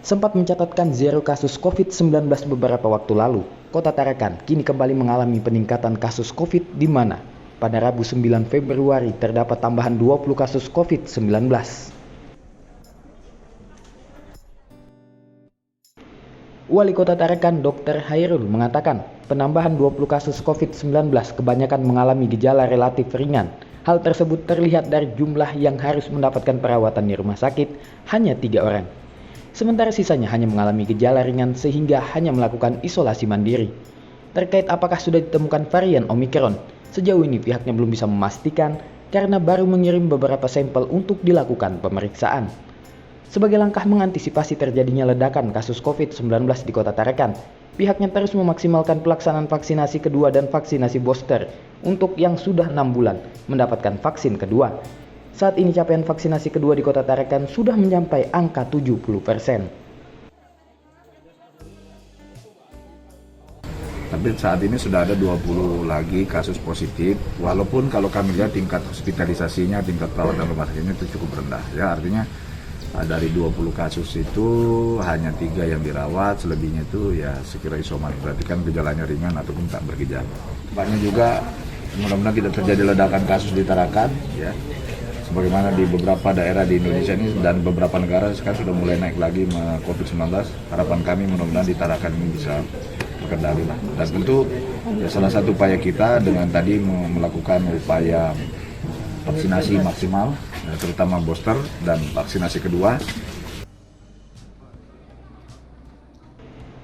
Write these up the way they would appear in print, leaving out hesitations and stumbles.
Sempat mencatatkan zero kasus COVID-19 beberapa waktu lalu, Kota Tarakan kini kembali mengalami peningkatan kasus COVID di mana pada Rabu 9 Februari terdapat tambahan 20 kasus COVID-19. Wali Kota Tarakan Dr. Hairul mengatakan penambahan 20 kasus COVID-19 kebanyakan mengalami gejala relatif ringan. Hal tersebut terlihat dari jumlah yang harus mendapatkan perawatan di rumah sakit hanya 3 orang. Sementara sisanya hanya mengalami gejala ringan sehingga hanya melakukan isolasi mandiri. Terkait apakah sudah ditemukan varian Omicron, sejauh ini pihaknya belum bisa memastikan karena baru mengirim beberapa sampel untuk dilakukan pemeriksaan. Sebagai langkah mengantisipasi terjadinya ledakan kasus COVID-19 di Kota Tarakan, pihaknya terus memaksimalkan pelaksanaan vaksinasi kedua dan vaksinasi booster untuk yang sudah 6 bulan mendapatkan vaksin kedua. Saat ini capaian vaksinasi kedua di Kota Tarakan sudah mencapai angka 70%. Tapi saat ini sudah ada 20 lagi kasus positif, walaupun kalau kami lihat tingkat hospitalisasinya, tingkat perawatan rumah sakitnya itu cukup rendah. Ya, artinya dari 20 kasus itu hanya 3 yang dirawat, selebihnya itu ya sekira isoman. Berarti kan gejalanya ringan ataupun tak bergejala. Banyak juga mudah-mudahan tidak terjadi ledakan kasus di Tarakan, ya. Sebagaimana di beberapa daerah di Indonesia ini dan beberapa negara sekarang sudah mulai naik lagi COVID-19. Harapan kami mudah-mudahan di Tarakan ini bisa terkendali lah. Dan tentu ya, salah satu upaya kita dengan tadi melakukan upaya vaksinasi maksimal, ya, terutama booster dan vaksinasi kedua.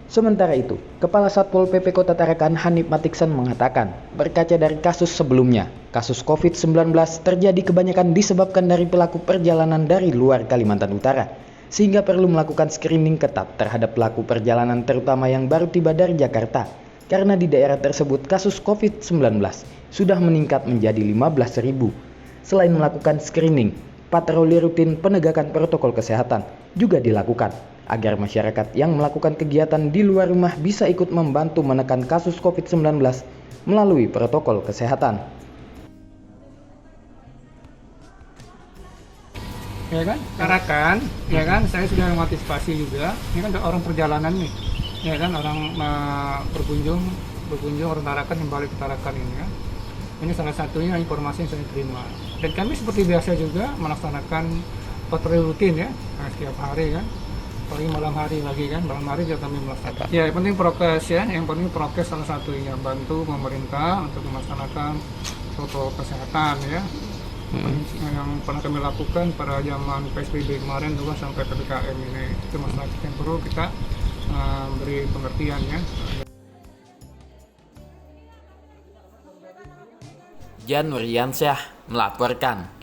Sementara itu, Kepala Satpol PP Kota Tarakan Hanif Matiksan mengatakan, berkaca dari kasus sebelumnya, kasus COVID-19 terjadi kebanyakan disebabkan dari pelaku perjalanan dari luar Kalimantan Utara, sehingga perlu melakukan screening ketat terhadap pelaku perjalanan terutama yang baru tiba dari Jakarta, karena di daerah tersebut kasus COVID-19 sudah meningkat menjadi 15.000. Selain melakukan screening, patroli rutin penegakan protokol kesehatan juga dilakukan, agar masyarakat yang melakukan kegiatan di luar rumah bisa ikut membantu menekan kasus COVID-19 melalui protokol kesehatan. Ya kan, Tarakan, ya kan, saya sudah mengantisipasi juga. Ini kan orang perjalanan nih, ya kan, orang berkunjung orang Tarakan yang balik ke Tarakan ini kan. Ini salah satunya informasi yang saya terima. Dan kami seperti biasa juga melaksanakan patroli rutin ya, setiap hari kan. Paling malam hari lagi kan, malam hari juga kami melaksanakan. Ya, yang penting prokes ya, yang penting prokes salah satunya, bantu pemerintah untuk melaksanakan protokol kesehatan ya. Yang pernah kami lakukan pada zaman PSBB kemarin juga sampai PPKM ini, itu masalah yang perlu kita beri pengertian ya. Jan Nuryansyah melaporkan.